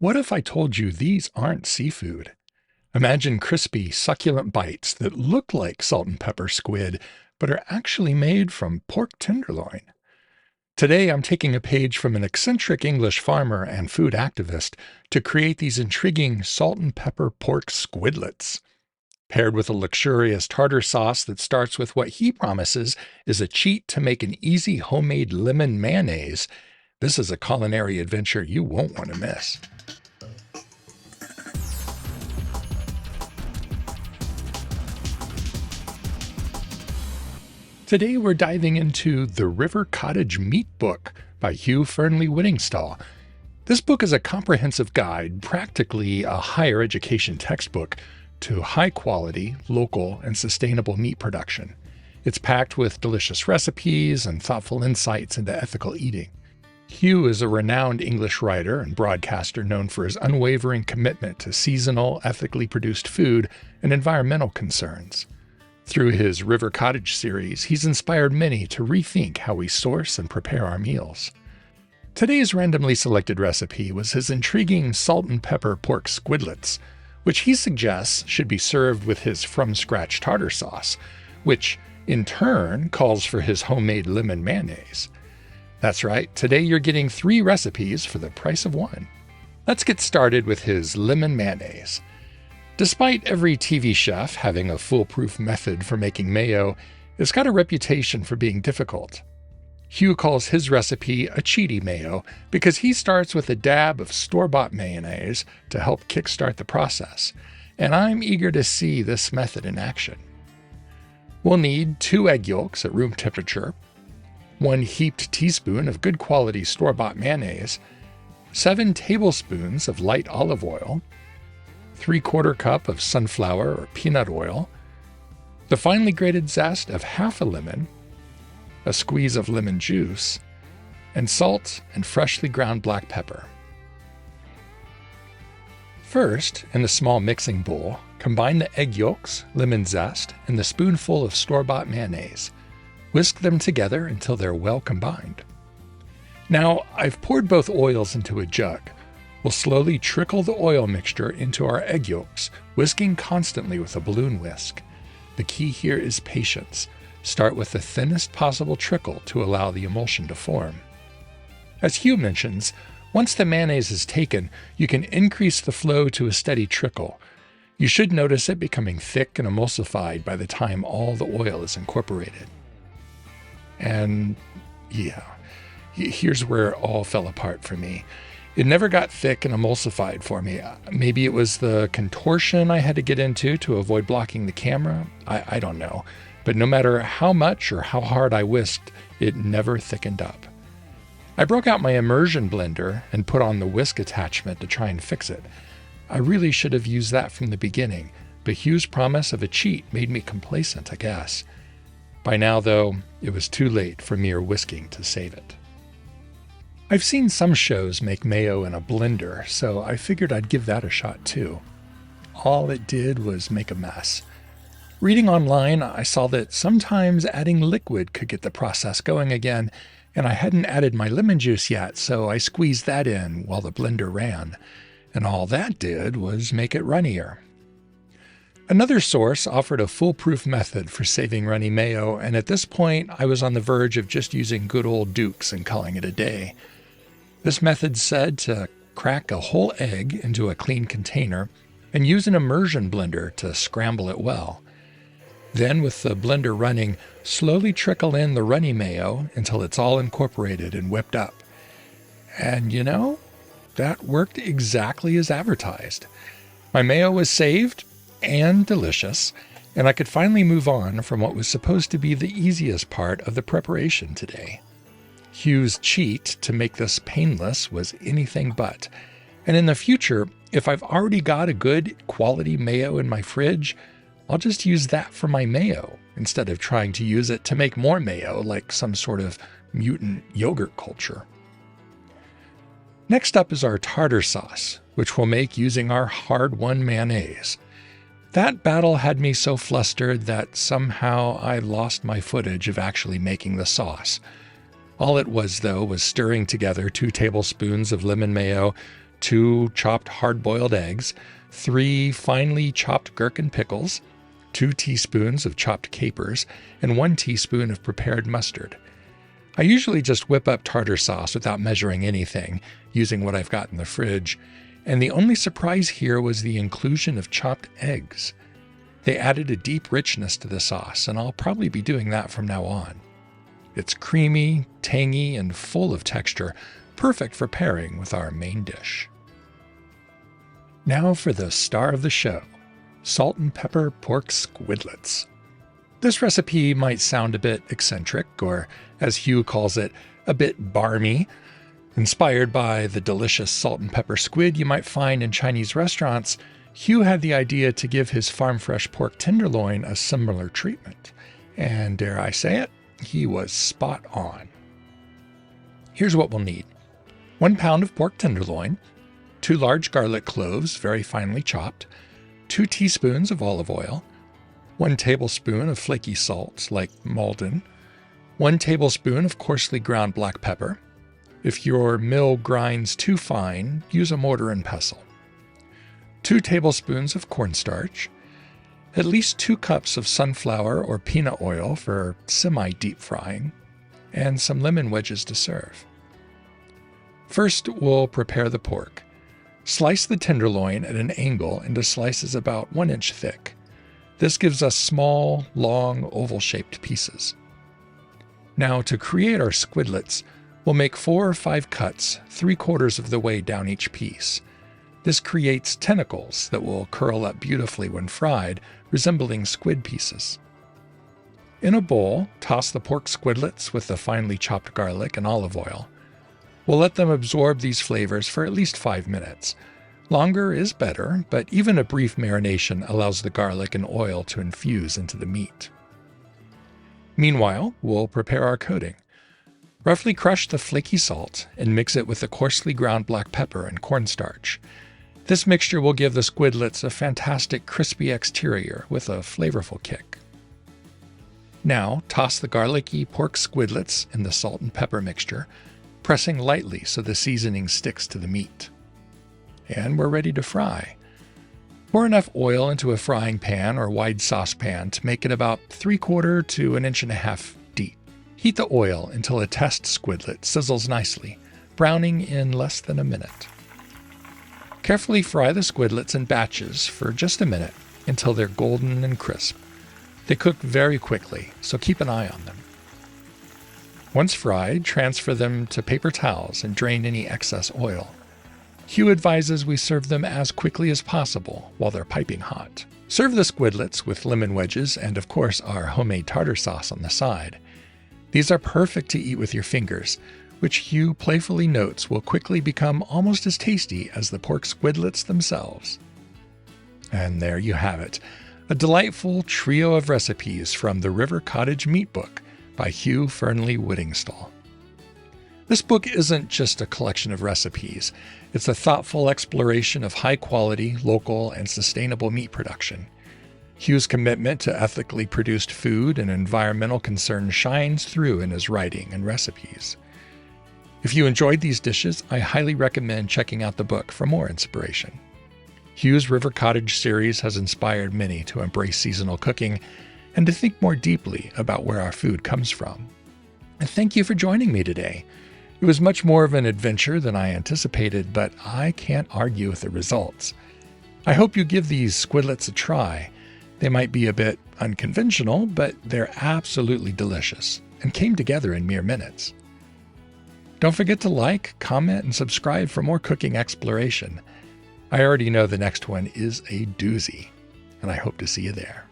What if I told you these aren't seafood? Imagine crispy, succulent bites that look like salt and pepper squid, but are actually made from pork tenderloin. Today, I'm taking a page from an eccentric English farmer and food activist to create these intriguing salt and pepper pork squidlets. Paired with a luxurious tartar sauce that starts with what he promises is a cheat to make an easy homemade lemon mayonnaise, this is a culinary adventure you won't want to miss. Today we're diving into The River Cottage Meat Book by Hugh Fearnley-Whittingstall. This book is a comprehensive guide, practically a higher education textbook, to high-quality, local, and sustainable meat production. It's packed with delicious recipes and thoughtful insights into ethical eating. Hugh is a renowned English writer and broadcaster known for his unwavering commitment to seasonal, ethically produced food and environmental concerns. Through his River Cottage series, he's inspired many to rethink how we source and prepare our meals. Today's randomly selected recipe was his intriguing salt and pepper pork squidlets, which he suggests should be served with his from-scratch tartar sauce, which, in turn, calls for his homemade lemon mayonnaise. That's right, today you're getting 3 recipes for the price of 1. Let's get started with his lemon mayonnaise. Despite every TV chef having a foolproof method for making mayo, it's got a reputation for being difficult. Hugh calls his recipe a cheaty mayo because he starts with a dab of store-bought mayonnaise to help kickstart the process, and I'm eager to see this method in action. We'll need 2 egg yolks at room temperature, 1 heaped teaspoon of good quality store-bought mayonnaise, 7 tablespoons of light olive oil, 3/4 cup of sunflower or peanut oil, the finely grated zest of half a lemon, a squeeze of lemon juice, and salt and freshly ground black pepper. First, in a small mixing bowl, combine the egg yolks, lemon zest, and the spoonful of store-bought mayonnaise. Whisk them together until they're well combined. Now, I've poured both oils into a jug. We'll slowly trickle the oil mixture into our egg yolks, whisking constantly with a balloon whisk. The key here is patience. Start with the thinnest possible trickle to allow the emulsion to form. As Hugh mentions, once the mayonnaise is taken, you can increase the flow to a steady trickle. You should notice it becoming thick and emulsified by the time all the oil is incorporated. And here's where it all fell apart for me. It never got thick and emulsified for me. Maybe it was the contortion I had to get into to avoid blocking the camera. I don't know. But no matter how much or how hard I whisked, it never thickened up. I broke out my immersion blender and put on the whisk attachment to try and fix it. I really should have used that from the beginning, but Hugh's promise of a cheat made me complacent, I guess. By now, though, it was too late for mere whisking to save it. I've seen some shows make mayo in a blender, so I figured I'd give that a shot too. All it did was make a mess. Reading online, I saw that sometimes adding liquid could get the process going again, and I hadn't added my lemon juice yet, so I squeezed that in while the blender ran, and all that did was make it runnier. Another source offered a foolproof method for saving runny mayo, and at this point I was on the verge of just using good old Dukes and calling it a day. This method said to crack a whole egg into a clean container and use an immersion blender to scramble it well. Then, with the blender running, slowly trickle in the runny mayo until it's all incorporated and whipped up. And that worked exactly as advertised. My mayo was saved and delicious, and I could finally move on from what was supposed to be the easiest part of the preparation today. Hugh's cheat to make this painless was anything but. And in the future, if I've already got a good quality mayo in my fridge, I'll just use that for my mayo instead of trying to use it to make more mayo like some sort of mutant yogurt culture. Next up is our tartar sauce, which we'll make using our hard-won mayonnaise. That battle had me so flustered that somehow I lost my footage of actually making the sauce. All it was, though, was stirring together 2 tablespoons of lemon mayo, 2 chopped hard-boiled eggs, 3 finely chopped gherkin pickles, 2 teaspoons of chopped capers, and 1 teaspoon of prepared mustard. I usually just whip up tartar sauce without measuring anything, using what I've got in the fridge, and the only surprise here was the inclusion of chopped eggs. They added a deep richness to the sauce, and I'll probably be doing that from now on. It's creamy, tangy, and full of texture, perfect for pairing with our main dish. Now for the star of the show, salt and pepper pork squidlets. This recipe might sound a bit eccentric, or as Hugh calls it, a bit barmy. Inspired by the delicious salt and pepper squid you might find in Chinese restaurants, Hugh had the idea to give his farm-fresh pork tenderloin a similar treatment. And dare I say it, he was spot on. Here's what we'll need. 1 pound of pork tenderloin, 2 large garlic cloves, very finely chopped, 2 teaspoons of olive oil, 1 tablespoon of flaky salt, like Maldon, 1 tablespoon of coarsely ground black pepper. If your mill grinds too fine, use a mortar and pestle. 2 tablespoons of cornstarch, at least 2 cups of sunflower or peanut oil for semi-deep frying, and some lemon wedges to serve. First, we'll prepare the pork. Slice the tenderloin at an angle into slices about 1 inch thick. This gives us small, long, oval-shaped pieces. Now, to create our squidlets, we'll make 4 or 5 cuts 3/4 of the way down each piece. This creates tentacles that will curl up beautifully when fried, resembling squid pieces. In a bowl, toss the pork squidlets with the finely chopped garlic and olive oil. We'll let them absorb these flavors for at least 5 minutes. Longer is better, but even a brief marination allows the garlic and oil to infuse into the meat. Meanwhile, we'll prepare our coating. Roughly crush the flaky salt and mix it with the coarsely ground black pepper and cornstarch. This mixture will give the squidlets a fantastic crispy exterior with a flavorful kick. Now, toss the garlicky pork squidlets in the salt and pepper mixture, pressing lightly so the seasoning sticks to the meat. And we're ready to fry. Pour enough oil into a frying pan or wide saucepan to make it about 3/4 to 1.5 inches deep. Heat the oil until a test squidlet sizzles nicely, browning in less than a minute. Carefully fry the squidlets in batches for just a minute until they're golden and crisp. They cook very quickly, so keep an eye on them. Once fried, transfer them to paper towels and drain any excess oil. Hugh advises we serve them as quickly as possible while they're piping hot. Serve the squidlets with lemon wedges and, of course, our homemade tartar sauce on the side. These are perfect to eat with your fingers, which Hugh playfully notes will quickly become almost as tasty as the pork squidlets themselves. And there you have it, a delightful trio of recipes from the River Cottage Meat Book by Hugh Fearnley-Whittingstall. This book isn't just a collection of recipes. It's a thoughtful exploration of high-quality, local, and sustainable meat production. Hugh's commitment to ethically produced food and environmental concern shines through in his writing and recipes. If you enjoyed these dishes, I highly recommend checking out the book for more inspiration. Hugh's River Cottage series has inspired many to embrace seasonal cooking and to think more deeply about where our food comes from. And thank you for joining me today. It was much more of an adventure than I anticipated, but I can't argue with the results. I hope you give these squidlets a try. They might be a bit unconventional, but they're absolutely delicious and came together in mere minutes. Don't forget to like, comment, and subscribe for more cooking exploration. I already know the next one is a doozy, and I hope to see you there.